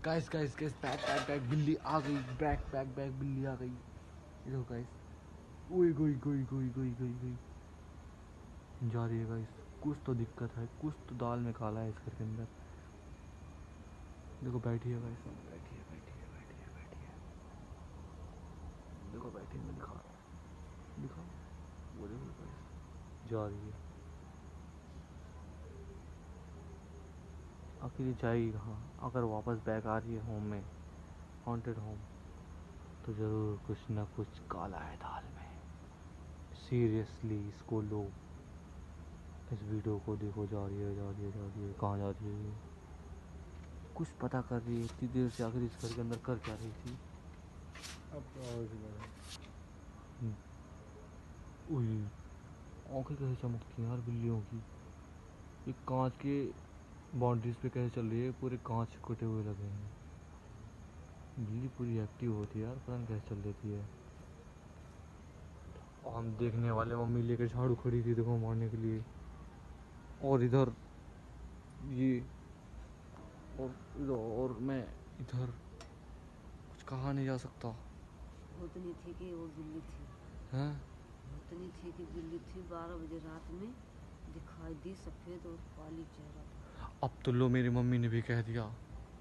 Guys guys guys, back back back, बिल्ली आ गई। Back back back, बिल्ली आ गई। ये देखो गाइस, ओए गई गई गई गई गई गई, जा रही है गाइस। कुछ तो दिक्कत है, कुछ तो दाल में काला है इस घर के अंदर। देखो बैठी है गाइस, बैठी है बैठी है बैठी है बैठी है। देखो बैठी है, मैं दिखा रहा हूँ, दिखाओ। वो देखो गाइस, जा रही है। आखिर ये जाएगी कहाँ? अगर वापस बैक आ रही है होम में, हॉन्टेड होम, तो ज़रूर कुछ ना कुछ काला है दाल में। सीरियसली इसको लो, इस वीडियो को देखो। जा रही है जा रही है जा रही है, कहाँ जा रही है? कुछ पता कर रही है इतनी देर से। आखिर इस घर के अंदर कर क्या रही थी? अब और भी बड़ा। उई, आँखें कैसे चमकती हैं यार बिल्लियों की। ये कांच के बाउंड्रीज पे कैसे चल रही है? पूरे कांच कटे हुए लगे हैं। बिल्ली पूरी एक्टिव होती है यार, पता नहीं कैसे चल लेती है। और हम देखने वाले, मम्मी लेकर झाड़ू खड़ी थी देखो मारने के लिए। और इधर ये, और इधर, और मैं इधर। कुछ कहा नहीं जा सकता। भूतनी थी कि वो बिल्ली थी? हैं? भूतनी थी कि बिल्ली थी? 12 बजे रात में दिखाई दी, सफ़ेद और काली चेहरा था। अब तो लो, मेरी मम्मी ने भी कह दिया।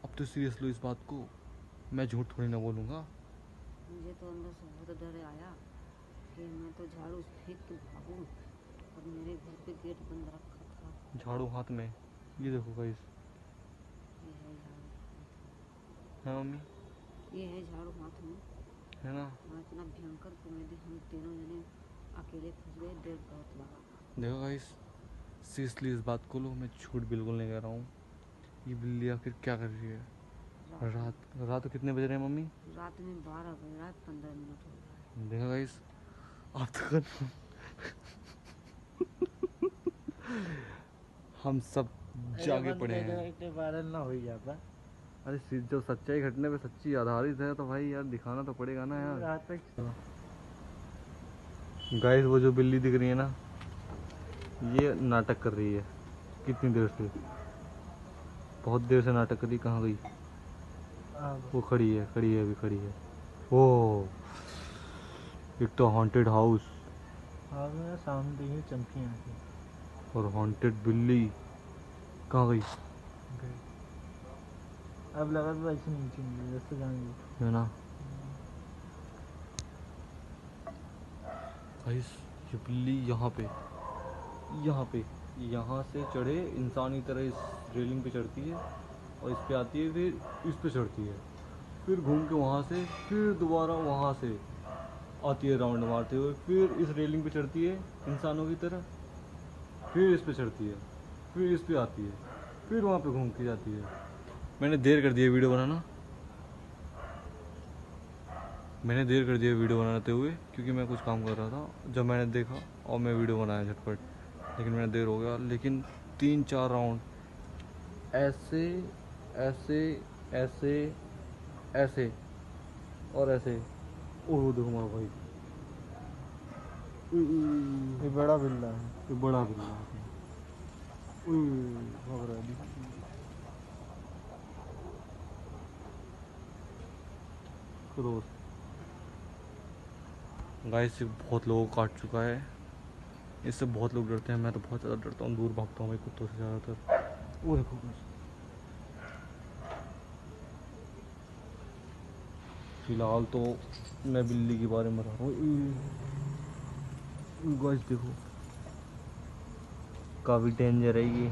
अब तो सीरियस लो इस बात को, मैं झूठ थोड़ी ना बोलूँगा। मुझे तो अंदर से बहुत डर आया कि मैं तो झाड़ू फेंक के भागूं, और मेरे घर पे गेट बंद रखा था। झाड़ू हाथ में, ये देखो गाइस। ये है झाड़ू हाथ है मम्मी? में, ये है झाड़ू हाथ में। है ना? हाँ, इतना भयंकर कॉमेडी। हम तीनों जने अकेले फंस गए, डर बहुत लगा। देखो गाइस, सीरियसली इस बात को लो, मैं झूठ बिल्कुल नहीं कह रहा हूँ। ये बिल्ली आखिर क्या कर रही है? रात को कितने बज रहे हैं मम्मी? रात में 12 बज रहा है, 15 मिनट हो रहा है। देखो गाइस, आप तो हम सब जागे पड़े हैं। इतने वायरल ना हो जाता। अरे जब सच्चाई घटने पे सच्ची आधारित है तो भाई यार दिखाना तो पड़ेगा ना यार। रात तक गाइस, वो जो बिल्ली दिख रही है ना, ये नाटक कर रही है। कितनी देर से, बहुत देर से नाटक कर रही। कहाँ गई? वो खड़ी है, खड़ी है, अभी खड़ी है। ओ, एक तो हॉन्टेड हाउस सामने ही चमकी आंखें। और हॉन्टेड बिल्ली। कहाँ गई? अब लगा तो ऐसे नीचे नहीं, जैसे जाएंगे है ना गाइस, ये बिल्ली यहाँ पे, यहाँ से चढ़े इंसानी तरह इस रेलिंग पे चढ़ती है, और इस पे आती है, फिर इस पे चढ़ती है, फिर घूम के वहाँ से, फिर दोबारा वहाँ से आती है राउंड मारते हुए, फिर इस रेलिंग पे चढ़ती है इंसानों की तरह, फिर इस पे चढ़ती है, फिर इस पे आती है, फिर वहाँ पे घूम के जाती है। मैंने देर कर दिया वीडियो बनाना, मैंने देर कर दिया वीडियो बनाते हुए, क्योंकि मैं कुछ काम कर रहा था जब मैंने देखा, और मैं वीडियो बनाया झटपट, लेकिन मैंने देर हो गया। लेकिन 3-4 राउंड ऐसे ऐसे ऐसे ऐसे और ऐसे। ओह देखो मारो भाई, ये बड़ा बिल्ला है। ये बड़ा बिल्ला है। भाग रहा है। क्रोस गाइस, से बहुत लोगों को काट चुका है। इससे बहुत लोग डरते हैं, मैं तो बहुत ज़्यादा डरता हूँ, दूर भागता हूँ भाई कुत्तों से ज़्यादातर। वो देखो फिलहाल तो मैं बिल्ली के बारे में बता रहा हूँ। गाइस देखो, काफ़ी डेंजर है ये।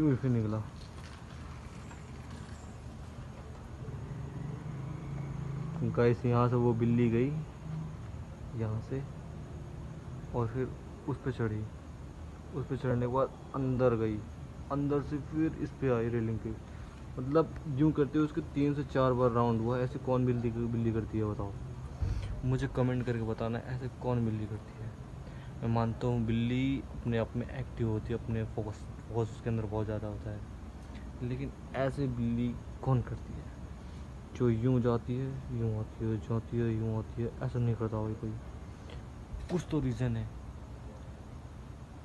ये फिर निकला। गाइस, यहाँ से वो बिल्ली गई यहाँ से, और फिर उस पे चढ़ी, उस पे चढ़ने के बाद अंदर गई, अंदर से फिर इस पे आई रेलिंग पे। मतलब यूँ करते हुए उसके 3 से 4 बार राउंड हुआ। ऐसे कौन बिल्ली करती है बताओ? मुझे कमेंट करके बताना, ऐसे कौन बिल्ली करती है। मैं मानता हूँ बिल्ली अपने आप में एक्टिव होती है, अपने फोकस उसके अंदर बहुत ज़्यादा होता है, लेकिन ऐसे बिल्ली कौन करती है जो यूँ जाती है, यूँ आती है, जाती है, यूँ आती है? ऐसा नहीं करता भाई कोई। कुछ तो रीज़न है,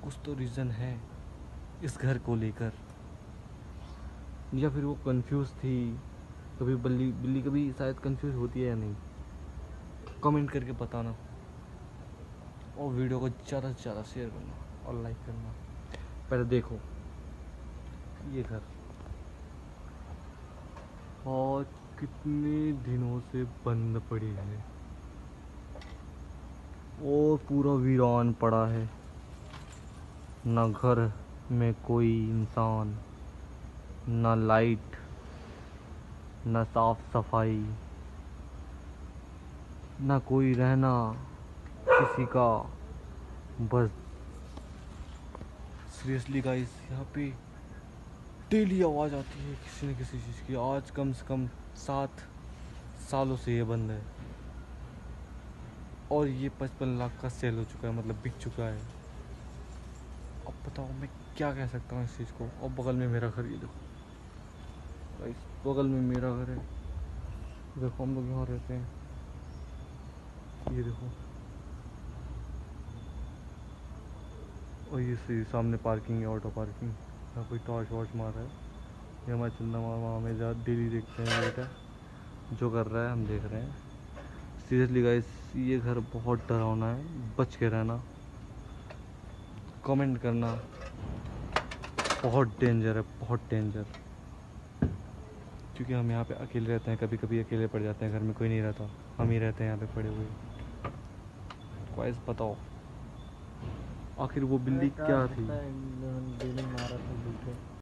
कुछ तो रीज़न है इस घर को लेकर। या फिर वो कंफ्यूज थी। कभी बिल्ली बिल्ली कभी शायद कंफ्यूज होती है या नहीं, कमेंट करके बताना। और वीडियो को ज़्यादा से ज़्यादा शेयर करना और लाइक करना। पहले देखो ये घर और कितने दिनों से बंद पड़ी है और पूरा वीरान पड़ा है। ना घर में कोई इंसान, ना लाइट, ना साफ सफाई, ना कोई रहना किसी का। बस सीरियसली गाइस, यहाँ पे डेली आवाज़ आती है किसी न किसी चीज़ की। आज कम से कम 7 सालों से ये बंद है और ये 55 लाख का सेल हो चुका है, मतलब बिक चुका है। अब बताओ मैं क्या कह सकता हूँ इस चीज़ को। और बगल में मेरा घर, ये देखो गाइस, बगल में मेरा घर है। देखो हम लोग यहाँ रहते हैं, ये देखो। और ये सामने पार्किंग है, ऑटो पार्किंग। यहाँ कोई टॉर्च वॉर्च मार रहा है। ये हमारे चंदा मामा हमें ज़्यादा डेली देखते हैं, बेटा जो कर रहा है हम देख रहे हैं। सीरियसली गाइस, ये घर बहुत डरावना है, बच के रहना। कमेंट करना, बहुत डेंजर है, बहुत डेंजर। क्योंकि हम यहाँ पे अकेले रहते हैं, कभी कभी अकेले पड़ जाते हैं, घर में कोई नहीं रहता, हम ही रहते हैं यहाँ पे पड़े हुए। गाइस बताओ आखिर वो बिल्ली क्या थी। डेली मारा था